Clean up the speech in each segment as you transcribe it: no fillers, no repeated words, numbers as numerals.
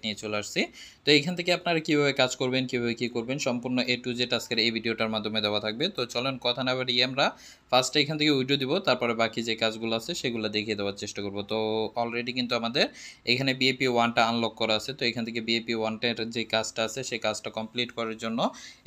নিয়ে চলে আসছি। তো এইখান থেকে আপনারা কিভাবে কাজ করবেন, কিভাবে কি করবেন সম্পূর্ণ A to Z আজকের এই ভিডিওটার মাধ্যমে দেওয়া থাকবে। তো চলেন কথা না বাড়িয়ে আমরা ফার্স্টে এখান থেকে উইথড্র দিব, তারপরে বাকি যে কাজগুলো আছে সেগুলো দেখিয়ে দেওয়ার চেষ্টা করব। তো অলরেডি কিন্তু আমাদের এখানে বিএপি 1টা আনলক করা আছে। তো এখান থেকে বিএপি 1টার যে কাজটা আছে সেই কাজটা কমপ্লিট করার জন্য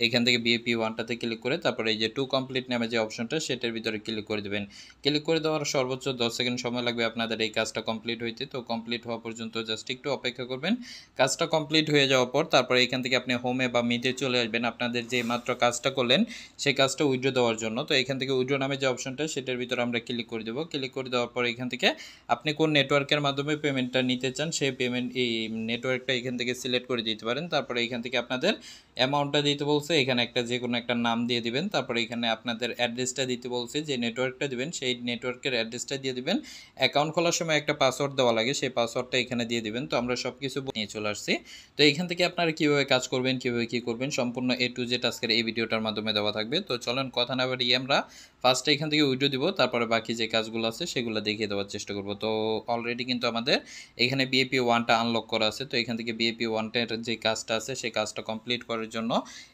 এখান থেকে বিএপি 1টাতে ক্লিক করে তারপরে এই যে টু কমপ্লিট নামে যে অপশনটা সেটার ভিতরে ক্লিক করে দেবেন। ক্লিক করে দেওয়ার সর্বোচ্চ 10 সেকেন্ড সময় লাগবে আপনাদের এই কাজটা কমপ্লিট হইতে। তো কমপ্লিট হওয়া পর্যন্ত জাস্ট একটু অপেক্ষা করবেন। কাজটা কমপ্লিট হয়ে যাওয়ার পর তারপরে এখান থেকে আপনি হোমে বা মিটে চলে আসবেন আপনাদের যে মাত্র কাজটা করলেন সেই কাজটা উইথড্র দেওয়ার জন্য। তো এখান থেকে উইথড্র নামে যে অপশনটা সেটার ভিতরে আমরা ক্লিক করে দেবো। ক্লিক করে দেওয়ার পর এখান থেকে আপনি কোন নেটওয়ার্কের মাধ্যমে পেমেন্টটা নিতে চান সেই পেমেন্ট এই নেটওয়ার্কটা এখান থেকে সিলেক্ট করে দিতে পারেন। তারপরে এখান থেকে আপনাদের অ্যামাউন্টটা দিতে বলছে, এখানে একটা যে কোনো একটা নাম দিয়ে দিবেন। তারপরে এখানে আপনাদের অ্যাড্রেসটা দিতে বলছে, যে নেটওয়ার্কটা দিবেন সেই নেটওয়ার্কের অ্যাড্রেসটা দিয়ে দিবেন। অ্যাকাউন্ট খোলার সময় একটা পাসওয়ার্ড দেওয়া লাগে, সেই পাসওয়ার্ডটা এখানে দিয়ে দিবেন। তো আমরা সব কিছু নিয়ে চলে আসছি। তো এইখান থেকে আপনারা কীভাবে কাজ করবেন, কীভাবে কী করবেন সম্পূর্ণ A to Z আজকের এই ভিডিওটার মাধ্যমে দেওয়া থাকবে। তো চলেন কথা না বাড়িয়ে আমরা ফার্স্টে এখান থেকে উইথড্র দিব, তারপরে বাকি যে কাজগুলো আছে সেগুলো দেখিয়ে দেওয়ার চেষ্টা করব। তো অলরেডি কিন্তু আমাদের এখানে বিএপি 1টা আনলক করা আছে। তো এখান থেকে বিএপি 1টার যে কাজটা আছে সেই কাজটা কমপ্লিট করার জন্য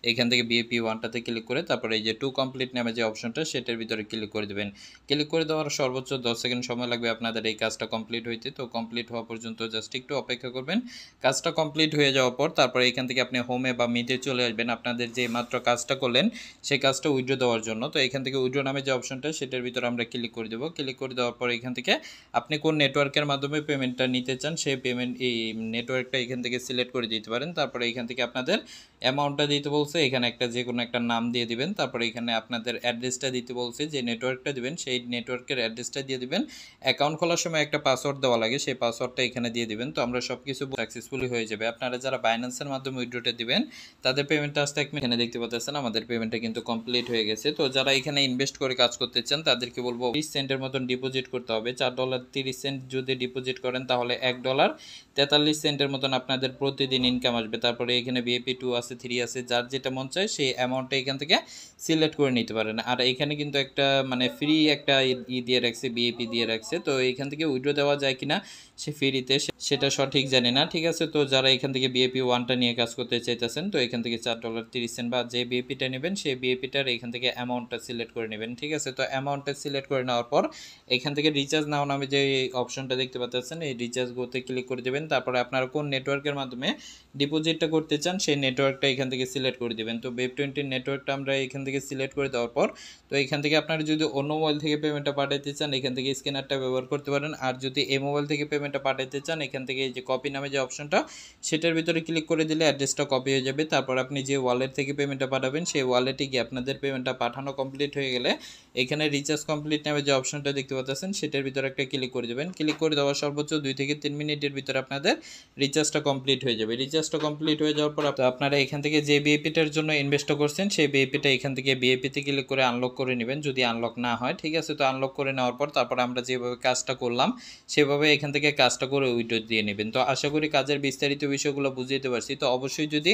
এখান থেকে বিএপি 1টাতে ক্লিক করে তারপরে এই যে টু কমপ্লিট নামে যে অপশনটা সেটার ভিতরে ক্লিক করে দেবেন। ক্লিক করে দেওয়ার সর্বোচ্চ 10 সেকেন্ড সময় লাগবে আপনাদের এই কাজটা কমপ্লিট হইতে। তো কমপ্লিট হওয়া পর্যন্ত জাস্ট একটু অপেক্ষা করবেন। কাজটা কমপ্লিট হয়ে যাওয়ার পর তারপরে এখান থেকে আপনি হোমে বা মিটে চলে আসবেন আপনাদের যে মাত্র কাজটা করলেন সেই কাজটা উইথড্র দেওয়ার জন্য। তো এখান থেকে উইথড্র নামে যে অপশনটা সেটার ভিতরে আমরা ক্লিক করে দেবো। ক্লিক করে দেওয়ার পর এখান থেকে আপনি কোন নেটওয়ার্কের মাধ্যমে পেমেন্টটা নিতে চান সেই পেমেন্ট এই নেটওয়ার্কটা এখান থেকে সিলেক্ট করে দিতে পারেন। তারপরে এখান থেকে আপনাদের অ্যামাউন্টটা দিতে বলছে, এখানে একটা যে কোনো একটা নাম দিয়ে দিবেন। তারপরে এখানে আপনাদের অ্যাড্রেসটা দিতে বলছে, যে নেটওয়ার্কটা দিবেন সেই নেটওয়ার্কের অ্যাড্রেসটা দিয়ে দিবেন। অ্যাকাউন্ট খোলার সময় একটা পাসওয়ার্ড দেওয়া লাগে, সেই পাসওয়ার্ডটা এখানে দিয়ে দিবেন। তো আমরা সব কিছু সাকসেসফুলি হয়ে যাবে। আপনারা যারা বাইন্যান্সের মাধ্যমে উইথড্রটা দিবেন তাদের পেমেন্টটা আসতে এখানে দেখতে পাচ্ছেন আমাদের পেমেন্টটা কিন্তু কমপ্লিট হয়ে গেছে। তো যারা এখানে ইনভেস্ট করে কাজ করতে চান তাদেরকে বলবো 20 সেন্টের মতন ডিপোজিট করতে হবে। $4.30 যদি ডিপোজিট করেন তাহলে $1.43 মতন আপনাদের প্রতিদিন ইনকাম আসবে। তারপরে এখানে বিএপি 2 আছে, 3 আছে, যার যেটা মন চায় সেই অ্যামাউন্টটা এখান থেকে সিলেক্ট করে নিতে পারেন। আর এখানে কিন্তু একটা মানে ফ্রি একটা দিয়ে রাখছে, বিএপি দিয়ে রাখছে। তো এখান থেকে উইথড্র দেওয়া যায় কিনা সে ফ্রিতে সেটা সঠিক জানি না, ঠিক আছে। তো যারা এখান থেকে বিএপি 1টা নিয়ে কাজ করতে চাইতেছেন তো এখান থেকে $4.30 বা যে বিএপিটা নেবেন সেই বিএপিটার এখান থেকে অ্যামাউন্টটা সিলেক্ট করে নেবেন, ঠিক আছে। তো অ্যামাউন্টটা সিলেক্ট করে নেওয়ার পর এখান থেকে রিচার্জ নাও নামে যে অপশনটা দেখতে পাচ্ছেন এই রিচার্জ গোতে ক্লিক করে দেবেন। তারপরে আপনারা কোন নেটওয়ার্কের মাধ্যমে ডিপোজিটটা করতে চান সেই নেটওয়ার্কটা এখান থেকে সিলেক্ট করে দেবেন। তো Web20 নেটওয়ার্কটা আমরা এখান থেকে সিলেক্ট করে দেওয়ার পর তো এখান থেকে আপনারা যদি অন্য মোবাইল থেকে পেমেন্টটা পাঠাতে চান এখান থেকে স্ক্যানারটা ব্যবহার করতে পারেন। আর যদি এই মোবাইল থেকে পেমেন্টটা পাঠাতে চান এখান থেকে এই যে কপি নামে যে অপশনটা সেটার ভিতরে ক্লিক করে দিলে অ্যাড্রেসটা কপি হয়ে যাবে। তারপর আপনি যে ওয়ালেট থেকে পেমেন্টটা পাঠাবেন সেই ওয়ালেটে গিয়ে আপনাদের পেমেন্টটা পাঠানো কমপ্লিট হয়ে গেলে এখানে রিচার্জ কমপ্লিট নামে যে অপশনটা দেখতে পাচ্ছেন সেটার ভিতরে একটা ক্লিক করে দেবেন। ক্লিক করে দেওয়ার সর্বোচ্চ 2 থেকে 3 মিনিটের ভিতরে আপনাদের রিচার্জটা কমপ্লিট হয়ে যাবে। রিচার্জটা কমপ্লিট হয়ে যাওয়ার পর আপনারা এখান থেকে যে বিএপিটার জন্য ইনভেস্টটা করছেন সেই বিএপিটা এখান থেকে বিএপিতে ক্লিক করে আনলক করে নেবেন, যদি আনলক না হয়, ঠিক আছে। তো আনলক করে নেওয়ার পর তারপর আমরা যেভাবে কাজটা করলাম সেভাবে এখান থেকে কাজটা করে উইথড্র দিয়ে নেবেন। তো আশা করি কাজের বিস্তারিত বিষয়গুলো বুঝিয়ে দিতে পারছি। তো অবশ্যই যদি